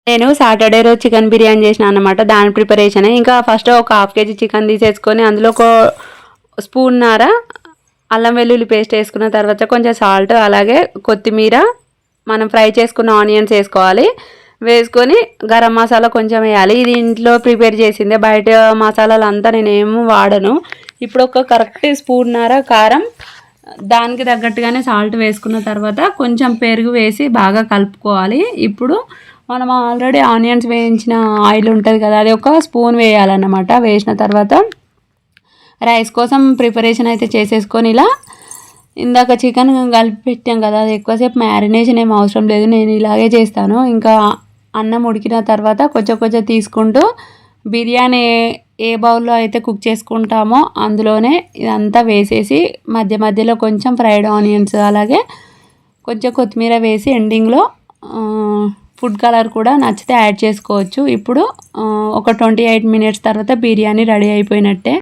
నేను సాటర్డే రోజు చికెన్ బిర్యానీ చేసిన అన్నమాట. దాని ప్రిపరేషన్ ఇంకా ఫస్ట్ ఒక హాఫ్ కేజీ చికెన్ తీసేసుకొని అందులో ఒక స్పూన్నర అల్లం వెల్లుల్లి పేస్ట్ వేసుకున్న తర్వాత కొంచెం సాల్ట్ అలాగే కొత్తిమీర మనం ఫ్రై చేసుకున్న ఆనియన్స్ వేసుకోవాలి. వేసుకొని గరం మసాలా కొంచెం వేయాలి. ఇది ఇంట్లో ప్రిపేర్ చేసిందే, బయట మసాలాలు అంతా నేనేమో వాడను. ఇప్పుడు ఒక కరెక్ట్ స్పూన్నర కారం, దానికి తగ్గట్టుగానే సాల్ట్ వేసుకున్న తర్వాత కొంచెం పెరుగు వేసి బాగా కలుపుకోవాలి. ఇప్పుడు మనం ఆల్రెడీ ఆనియన్స్ వేయించిన ఆయిల్ ఉంటుంది కదా, అది ఒక స్పూన్ వేయాలన్నమాట. వేసిన తర్వాత రైస్ కోసం ప్రిపరేషన్ అయితే చేసేసుకొని ఇలా ఇందాక చికెన్ కలిపి పెట్టాం కదా, అది ఎక్కువసేపు మ్యారినేషన్ ఏం అవసరం లేదు, నేను ఇలాగే చేస్తాను. ఇంకా అన్నం ఉడికిన తర్వాత కొంచెం కొంచెం తీసుకుంటూ బిర్యానీ ఏ బౌల్లో అయితే కుక్ చేసుకుంటామో అందులోనే ఇదంతా వేసేసి మధ్య మధ్యలో కొంచెం ఫ్రైడ్ ఆనియన్స్ అలాగే కొంచెం కొత్తిమీర వేసి ఎండింగ్లో ఫుడ్ కలర్ కూడా నచ్చితే యాడ్ చేసుకోవచ్చు. ఇప్పుడు ఒక 28 మినిట్స్ తర్వాత బిర్యానీ రెడీ అయిపోయినట్టే.